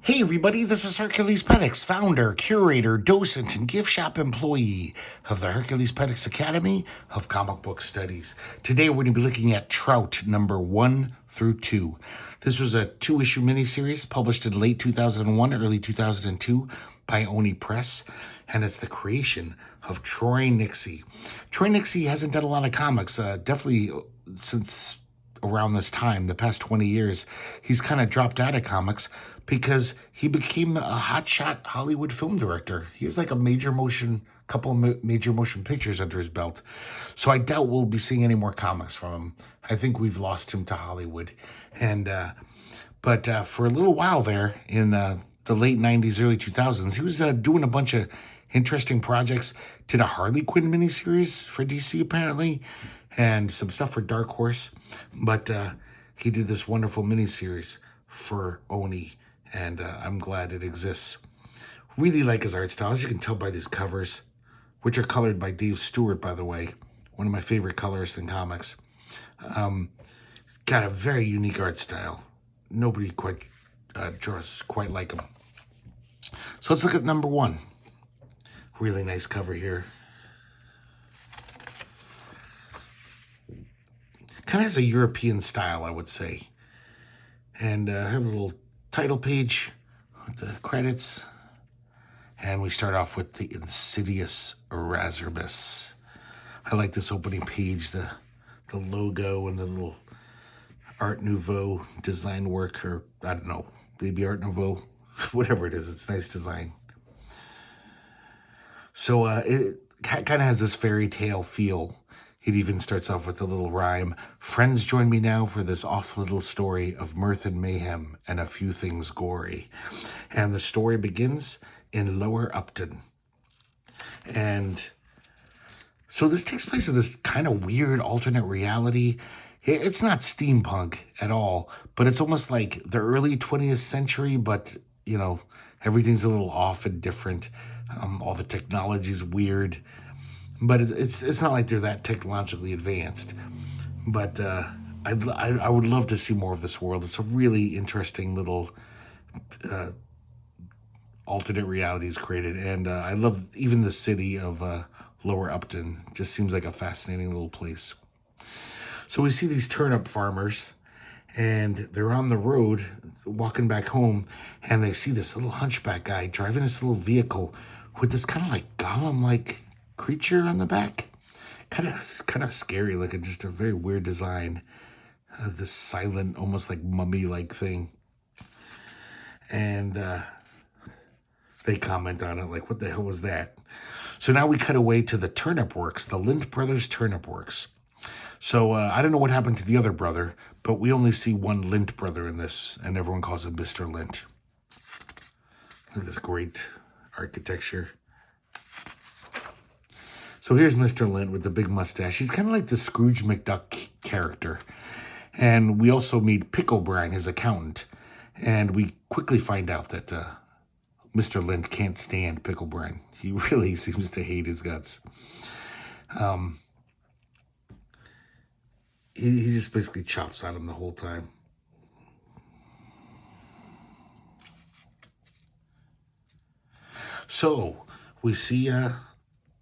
Hey everybody, this is herculespetix, founder, curator, docent, and gift shop employee of the herculespetix Academy of Comic Book Studies. Today we're going to be looking at Trout number 1 through 2. This was a 2-issue miniseries published in late 2001, early 2002 by Oni Press, and it's the creation of Troy Nixey. Troy Nixey hasn't done a lot of comics, definitely since around this time, the past 20 years, he's kind of dropped out of comics because he became a hotshot Hollywood film director. He has like a couple of major motion pictures under his belt. So I doubt we'll be seeing any more comics from him. I think we've lost him to Hollywood. But for a little while there in the late 90s, early 2000s, he was doing a bunch of interesting projects. Did a Harley Quinn miniseries for DC apparently, and some stuff for Dark Horse. But he did this wonderful miniseries for Oni, and I'm glad it exists. Really like his art style, as you can tell by these covers, which are colored by Dave Stewart, by the way, one of my favorite colorists in comics. Got a very unique art style. Nobody quite draws quite like him. So let's look at number 1. Really nice cover here. Kind of has a European style, I would say. And I have a little title page with the credits. And we start off with the insidious Erasmus. I like this opening page, the logo and the little Art Nouveau design work, or I don't know, maybe Art Nouveau, whatever it is. It's nice design. So it kind of has this fairy tale feel. It even starts off with a little rhyme. Friends, join me now for this off little story of mirth and mayhem and a few things gory. And the story begins in Lower Upton. And so this takes place in this kind of weird alternate reality. It's not steampunk at all, but it's almost like the early 20th century, but, you know, everything's a little off and different. All the technology's weird, but it's not like they're that technologically advanced. But I would love to see more of this world. It's a really interesting little alternate realities created, and I love even the city of Lower Upton. Just seems like a fascinating little place. So we see these turnip farmers, and they're on the road walking back home, and they see this little hunchback guy driving this little vehicle with this kind of like golem-like creature on the back. Kind of scary looking, just a very weird design. This silent, almost like mummy-like thing. And they comment on it like, what the hell was that? So now we cut away to the Turnip Works, the Lint Brothers Turnip Works. So I don't know what happened to the other brother, but we only see one Lint brother in this, and everyone calls him Mr. Lint. Look at this great architecture. So here's Mr. Lint with the big mustache. He's kind of like the Scrooge McDuck character. And we also meet Pickle Brine, his accountant. And we quickly find out that Mr. Lint can't stand Pickle Brine. He really seems to hate his guts. He just basically chops at him the whole time. So we see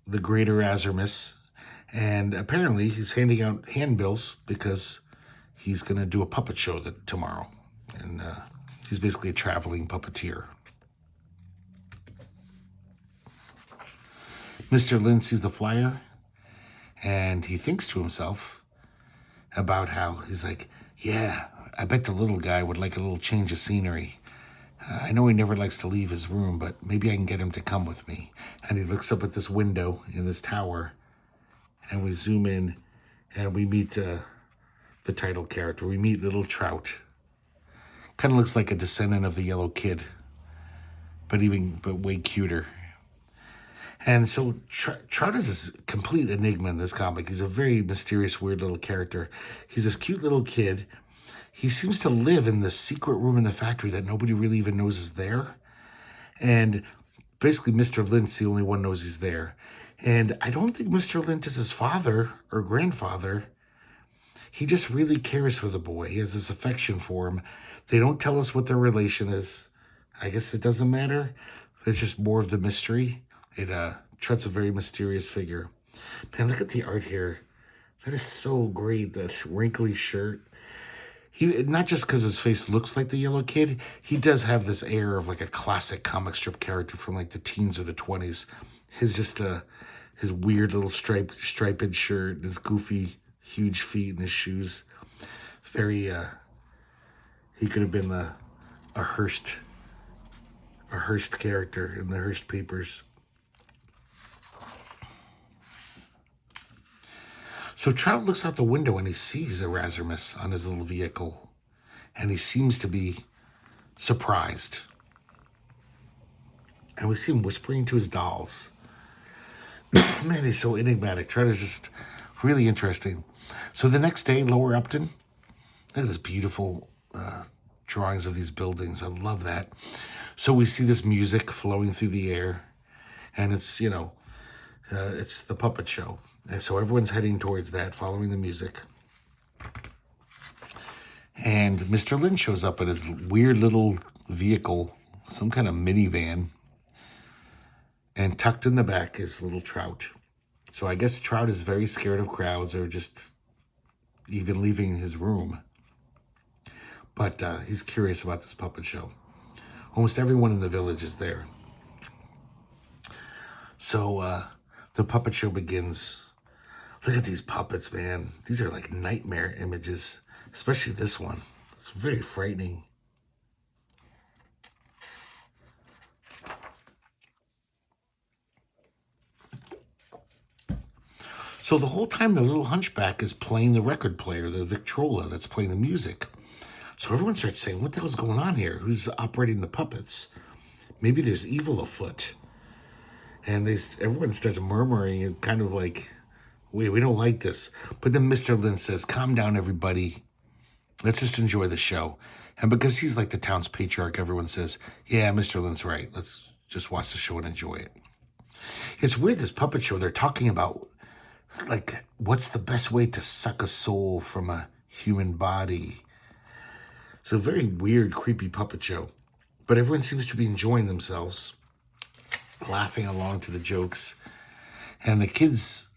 the great Erasmus, and apparently he's handing out handbills because he's going to do a puppet show tomorrow. And he's basically a traveling puppeteer. Mr. Lin sees the flyer, and he thinks to himself about how he's like, yeah, I bet the little guy would like a little change of scenery. I know he never likes to leave his room, but maybe I can get him to come with me. And he looks up at this window in this tower, and we zoom in, and we meet the title character. We meet little Trout. Kind of looks like a descendant of the Yellow Kid, but way cuter. And so Trout is this complete enigma in this comic. He's a very mysterious, weird little character. He's this cute little kid. He seems to live in this secret room in the factory that nobody really even knows is there. And basically, Mr. Lint's the only one knows he's there. And I don't think Mr. Lint is his father or grandfather. He just really cares for the boy. He has this affection for him. They don't tell us what their relation is. I guess it doesn't matter. It's just more of the mystery. Trout's a very mysterious figure. Man, look at the art here. That is so great, that wrinkly shirt. He, not just because his face looks like the Yellow Kid, he does have this air of like a classic comic strip character from like the teens or the 20s. His weird little striped shirt, his goofy, huge feet and his shoes. Very, he could have been a Hearst character in the Hearst papers. So Trout looks out the window and he sees Erasmus on his little vehicle, and he seems to be surprised. And we see him whispering to his dolls. Man, he's so enigmatic. Trout is just really interesting. So the next day, Lower Upton, look at this beautiful drawings of these buildings. I love that. So we see this music flowing through the air, and it's, it's the puppet show. And so everyone's heading towards that, following the music. And Mr. Lin shows up in his weird little vehicle, some kind of minivan. And tucked in the back is little Trout. So I guess Trout is very scared of crowds or just even leaving his room. But he's curious about this puppet show. Almost everyone in the village is there. So the puppet show begins. Look at these puppets, man. These are like nightmare images, especially this one. It's very frightening. So the whole time the little hunchback is playing the record player, the Victrola that's playing the music. So everyone starts saying, what the hell's going on here? Who's operating the puppets? Maybe there's evil afoot. And everyone starts murmuring and kind of like, wait, we don't like this. But then Mr. Lin says, calm down, everybody. Let's just enjoy the show. And because he's like the town's patriarch, everyone says, yeah, Mr. Lin's right. Let's just watch the show and enjoy it. It's weird, this puppet show, they're talking about, like, what's the best way to suck a soul from a human body? It's a very weird, creepy puppet show. But everyone seems to be enjoying themselves, laughing along to the jokes. And the kids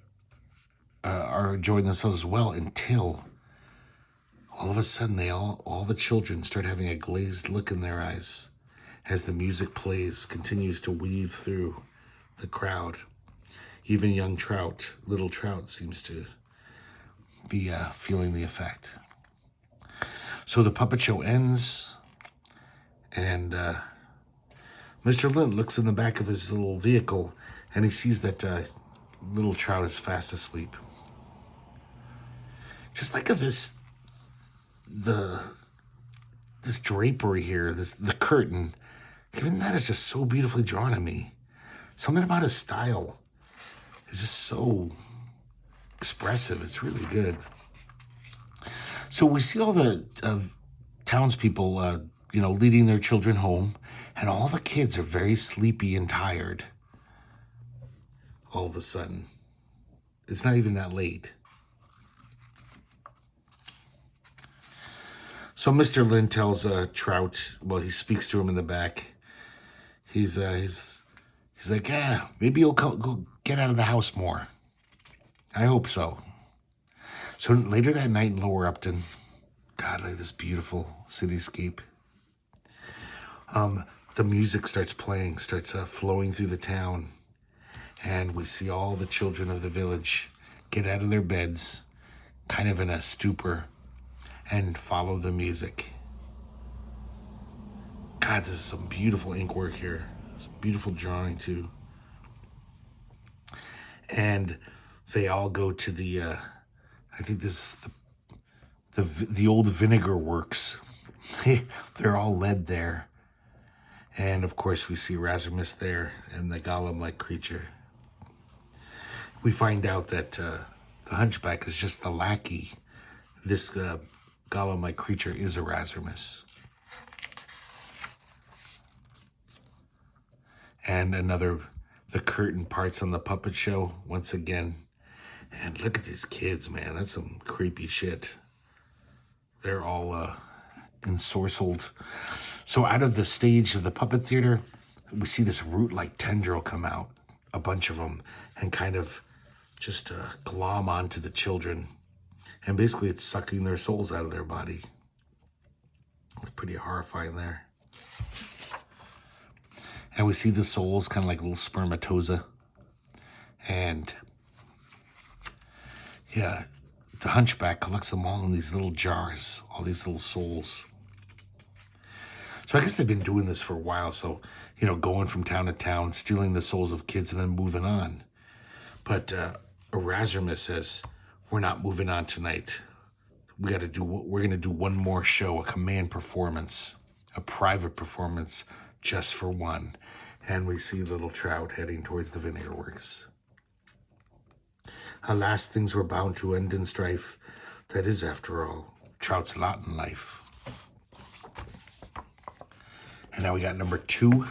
are enjoying themselves as well, until all of a sudden all the children start having a glazed look in their eyes as the music plays, continues to weave through the crowd. Even young Trout, little Trout, seems to be feeling the effect. So the puppet show ends, and Mr. Lin looks in the back of his little vehicle, and he sees that little Trout is fast asleep. Just like this drapery here, the curtain, even that is just so beautifully drawn to me. Something about his style is just so expressive. It's really good. So we see all the townspeople, leading their children home, and all the kids are very sleepy and tired. All of a sudden, it's not even that late. So Mr. Lin tells Trout, well, he speaks to him in the back. He's like, maybe you'll go get out of the house more. I hope so. So later that night in Lower Upton, God, look at this beautiful cityscape. The music starts playing, flowing through the town. And we see all the children of the village get out of their beds, kind of in a stupor, and follow the music. God, this is some beautiful ink work here. It's a beautiful drawing too. And they all go to the, I think this is the old vinegar works. They're all led there. And of course we see Erasmus there and the golem-like creature. We find out that the hunchback is just the lackey. This golem-like creature is Erasmus. And the curtain parts on the puppet show once again. And look at these kids, man. That's some creepy shit. They're all ensorcelled. So out of the stage of the puppet theater, we see this root-like tendril come out, a bunch of them, and kind of just glom onto the children. And basically it's sucking their souls out of their body. It's pretty horrifying there. And we see the souls kind of like little spermatozoa. And yeah, the hunchback collects them all in these little jars, all these little souls. So I guess they've been doing this for a while. So, you know, going from town to town, stealing the souls of kids and then moving on. But Erasmus says, we're not moving on tonight. We're going to do one more show, a command performance, a private performance just for one. And we see little Trout heading towards the Vinegar Works. Alas, things were bound to end in strife. That is, after all, Trout's lot in life. And now we got number 2.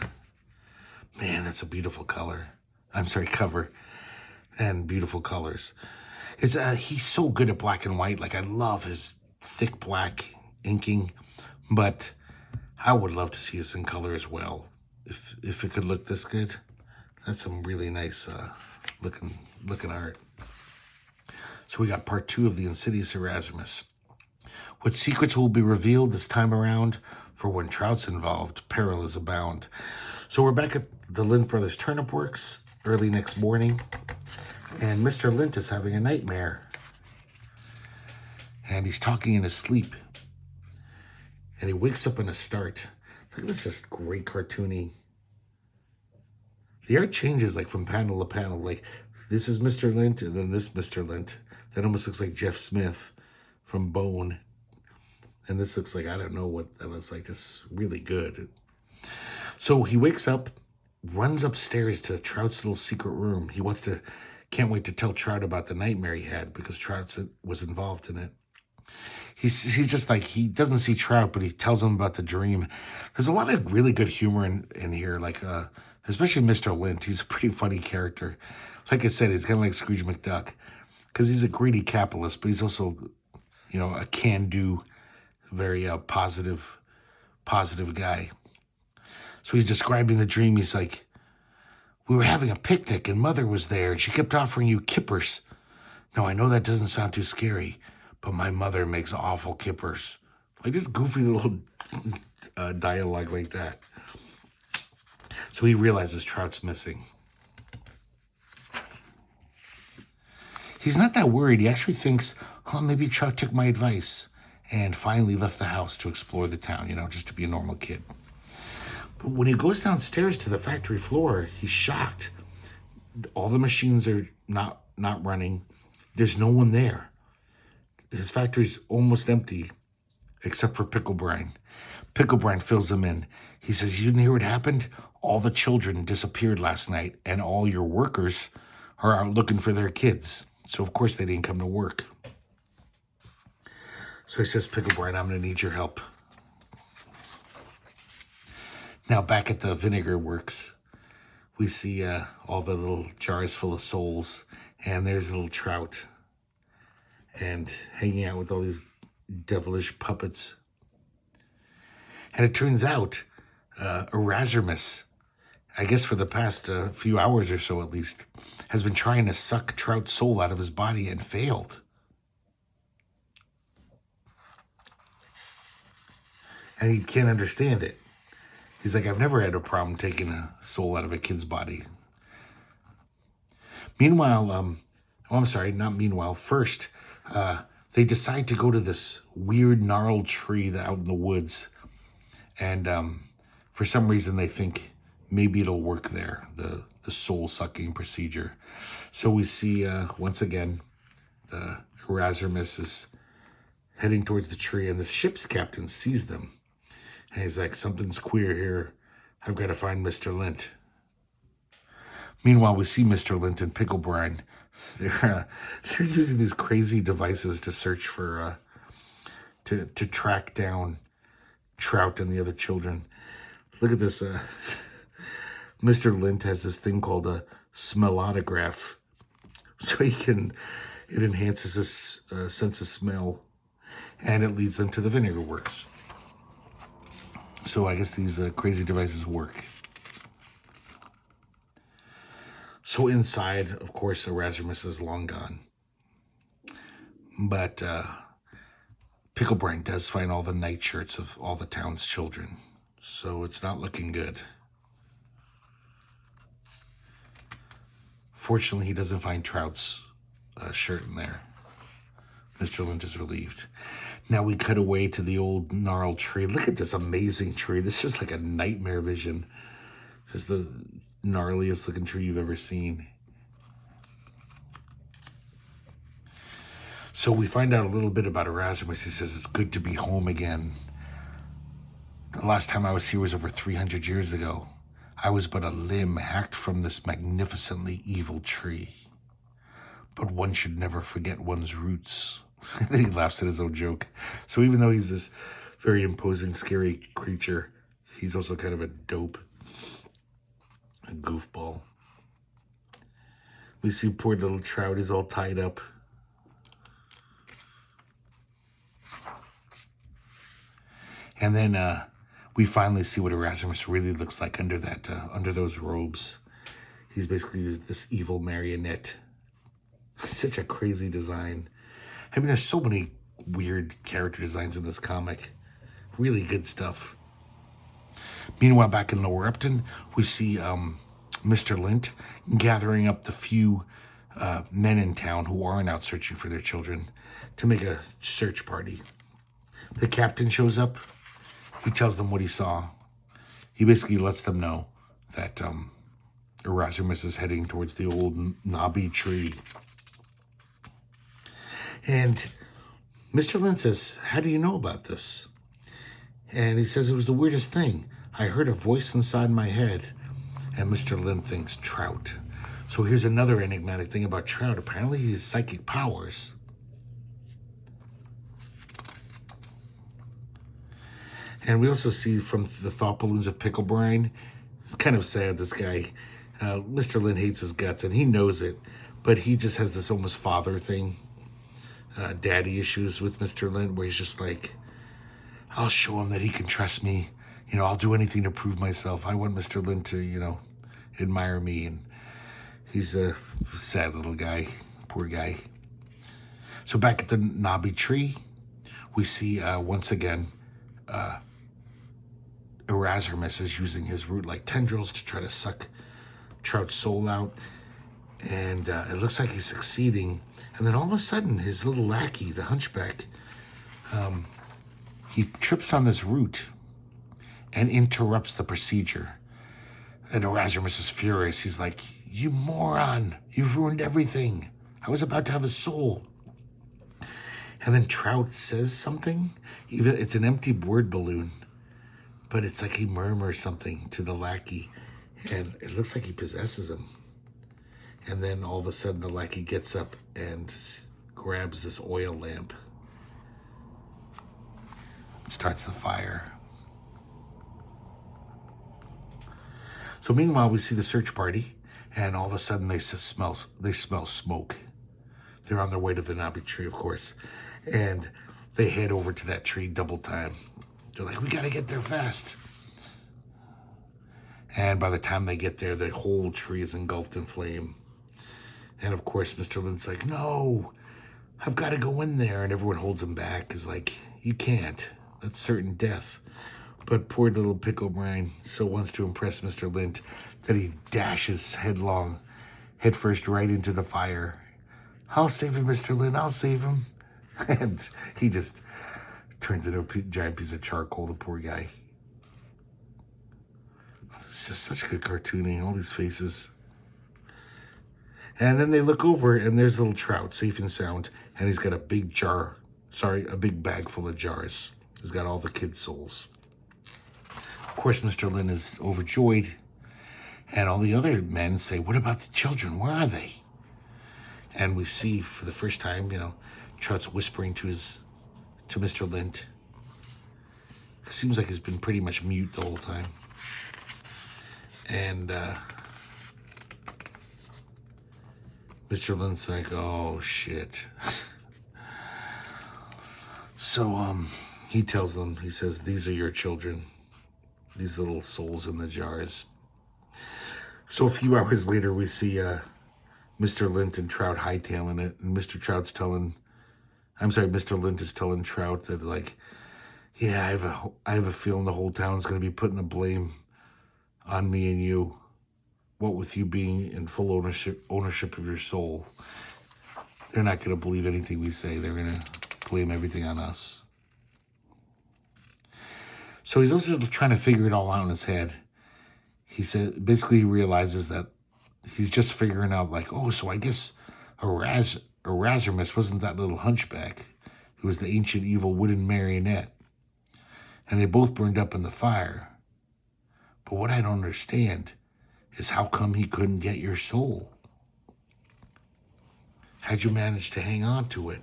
Man, that's a beautiful color. I'm sorry, cover. And beautiful colors. He's so good at black and white. Like, I love his thick black inking. But I would love to see this in color as well. If it could look this good. That's some really nice looking art. So we got part 2 of the Insidious Erasmus. What secrets will be revealed this time around? For when Trout's involved, peril is abound. So we're back at the Lint Brothers Turnip Works early next morning. And Mr. Lint is having a nightmare. And he's talking in his sleep. And he wakes up in a start. Look at this, just great cartoony. The art changes like from panel to panel. Like this is Mr. Lint and then this Mr. Lint. That almost looks like Jeff Smith from Bone. And this looks like, I don't know what that looks like. Just really good. So he wakes up, runs upstairs to Trout's little secret room. He can't wait to tell Trout about the nightmare he had because Trout was involved in it. He's just like, he doesn't see Trout, but he tells him about the dream. There's a lot of really good humor in here, like especially Mr. Lint. He's a pretty funny character. Like I said, he's kind of like Scrooge McDuck because he's a greedy capitalist, but he's also, you know, a can-do, very positive guy. So he's describing the dream. He's like, we were having a picnic and Mother was there and she kept offering you kippers. Now, I know that doesn't sound too scary, but my mother makes awful kippers. Like this goofy little dialogue like that. So he realizes Trout's missing. He's not that worried. He actually thinks, oh, maybe Trout took my advice and finally left the house to explore the town, you know, just to be a normal kid. But when he goes downstairs to the factory floor, he's shocked. All the machines are not running. There's no one there. His factory's almost empty, except for Pickle Brine. Pickle Brine fills him in. He says, you didn't hear what happened? All the children disappeared last night, and all your workers are out looking for their kids. So, of course, they didn't come to work. So he says, Pickle Brine, I'm going to need your help. Now, back at the Vinegar Works, we see all the little jars full of souls, and there's a little Trout, and hanging out with all these devilish puppets. And it turns out, Erasmus, I guess for the past few hours or so at least, has been trying to suck Trout's soul out of his body and failed. And he can't understand it. He's like, I've never had a problem taking a soul out of a kid's body. Meanwhile, first, they decide to go to this weird gnarled tree out in the woods. And for some reason, they think maybe it'll work there, the soul-sucking procedure. So we see, once again, the Erasmus is heading towards the tree, and the ship's captain sees them. And he's like, something's queer here. I've got to find Mr. Lint. Meanwhile, we see Mr. Lint and Pickle Brine. They're using these crazy devices to search for, to track down Trout and the other children. Look at this. Mr. Lint has this thing called a smellotograph. So it enhances his sense of smell. And it leads them to the Vinegar Works. So I guess these crazy devices work. So inside, of course, Erasmus is long gone. But Pickle Brine does find all the nightshirts of all the town's children. So it's not looking good. Fortunately, he doesn't find Trout's shirt in there. Mr. Lynch is relieved. Now we cut away to the old gnarled tree. Look at this amazing tree. This is like a nightmare vision. This is the gnarliest looking tree you've ever seen. So we find out a little bit about Erasmus. He says it's good to be home again. The last time I was here was over 300 years ago. I was but a limb hacked from this magnificently evil tree. But one should never forget one's roots. And then he laughs at his own joke. So even though he's this very imposing, scary creature, he's also kind of a dope, a goofball. We see poor little Trout is all tied up. And then we finally see what Erasmus really looks like under that, under those robes. He's basically this evil marionette. Such a crazy design. I mean, there's so many weird character designs in this comic. Really good stuff. Meanwhile, back in Lower Upton, we see Mr. Lint gathering up the few men in town who aren't out searching for their children to make a search party. The captain shows up. He tells them what he saw. He basically lets them know that Erasmus is heading towards the old knobby tree. And Mr. Lynn says, how do you know about this? And he says, it was the weirdest thing. I heard a voice inside my head. And Mr. Lynn thinks Trout. So here's another enigmatic thing about Trout. Apparently he has psychic powers. And we also see from the thought balloons of Pickle Brine, it's kind of sad, this guy. Mr. Lynn hates his guts, and he knows it. But he just has this almost father thing. Daddy issues with Mr. Lynn, where he's just like, I'll show him that he can trust me. You know, I'll do anything to prove myself. I want Mr. Lynn to, you know, admire me. And he's a sad little guy. Poor guy. So back at the knobby tree, we see once again Erasmus is using his root-like tendrils to try to suck Trout's soul out. And it looks like he's succeeding. And then all of a sudden, his little lackey, the hunchback, he trips on this root and interrupts the procedure. And Erasmus is furious. He's like, you moron, you've ruined everything. I was about to have his soul. And then Trout says something. It's an empty word balloon. But it's like he murmurs something to the lackey. And it looks like he possesses him. And then all of a sudden the lackey gets up and grabs this oil lamp. Starts the fire. So meanwhile, we see the search party. And all of a sudden they smell smoke. They're on their way to the knobby tree, of course. And they head over to that tree double time. They're like, we got to get there fast. And by the time they get there, the whole tree is engulfed in flame. And of course, Mr. Lynn's like, no, I've got to go in there. And everyone holds him back. Is like, you can't. That's certain death. But poor little Pickle Brine so wants to impress Mr. Lynn that he dashes headfirst right into the fire. I'll save him, Mr. Lynn. I'll save him. And he just turns into a giant piece of charcoal, the poor guy. It's just such good cartooning, all these faces. And then they look over, and there's little Trout, safe and sound, and he's got a big bag full of jars. He's got all the kids' souls. Of course, Mr. Lynn is overjoyed, and all the other men say, what about the children? Where are they? And we see, for the first time, you know, Trout's whispering to Mr. Lint. It seems like he's been pretty much mute the whole time. And Mr. Lint's like, oh, shit. So he tells them, he says, these are your children. these little souls in the jars. So a few hours later, we see Mr. Lint and Trout hightailing it, and Mr. Lint is telling Trout that, like, yeah, I have a feeling the whole town's going to be putting the blame on me and you. What with you being in full ownership of your soul, they're not going to believe anything we say. They're going to blame everything on us. So he's also trying to figure it all out in his head. He said, basically, he realizes that he's just figuring out, like, oh, so I guess Erasmus wasn't that little hunchback. He was the ancient evil wooden marionette. And they both burned up in the fire. But what I don't understand is how come he couldn't get your soul? How'd you manage to hang on to it?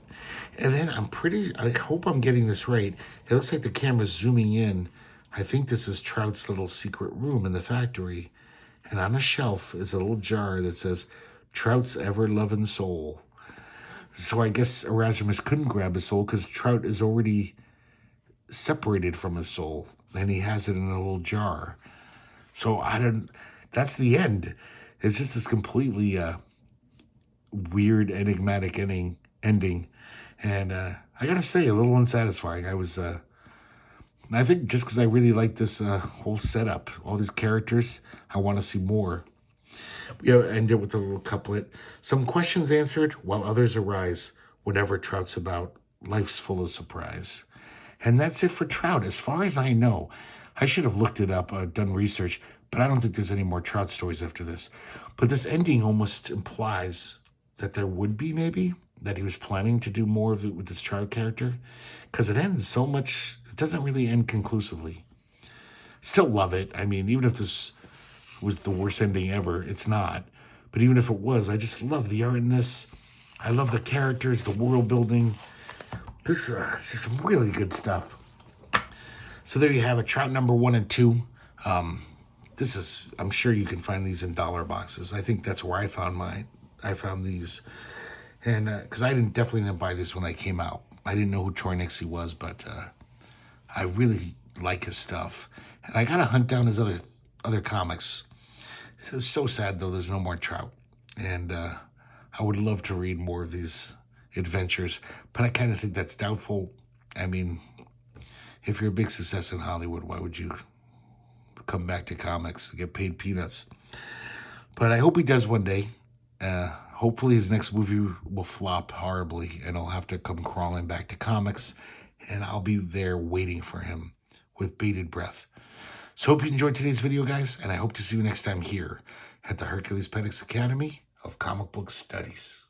And then I hope I'm getting this right. It looks like the camera's zooming in. I think this is Trout's little secret room in the factory. And on a shelf is a little jar that says, Trout's ever-loving soul. So I guess Erasmus couldn't grab his soul because Trout is already separated from his soul. And he has it in a little jar. So that's the end. It's just this completely weird, enigmatic ending. And I gotta say, a little unsatisfying. I think just because I really like this whole setup, all these characters, I want to see more. End it with a little couplet. Some questions answered, while others arise. Whenever Trout's about, life's full of surprise. And that's it for Trout, as far as I know. I should have looked it up, done research, but I don't think there's any more Trout stories after this. But this ending almost implies that there would be, maybe, that he was planning to do more of it with this Trout character, because it ends so much. It doesn't really end conclusively. Still love it. I mean, even if this was the worst ending ever, it's not. But even if it was, I just love the art in this. I love the characters, the world building. This is some really good stuff. So there you have it, Trout number 1 and 2. I'm sure you can find these in dollar boxes. I think that's where I found these. And because I definitely didn't buy this when they came out. I didn't know who Troy Nixey was, but I really like his stuff. And I got to hunt down his other comics. It's so sad, though, there's no more Trout. And I would love to read more of these adventures, but I kind of think that's doubtful. I mean, if you're a big success in Hollywood, why would you come back to comics to get paid peanuts? But I hope he does one day. Hopefully his next movie will flop horribly and he'll have to come crawling back to comics, and I'll be there waiting for him with bated breath. So hope you enjoyed today's video, guys, and I hope to see you next time here at the Herculespetix Academy of Comic Book Studies.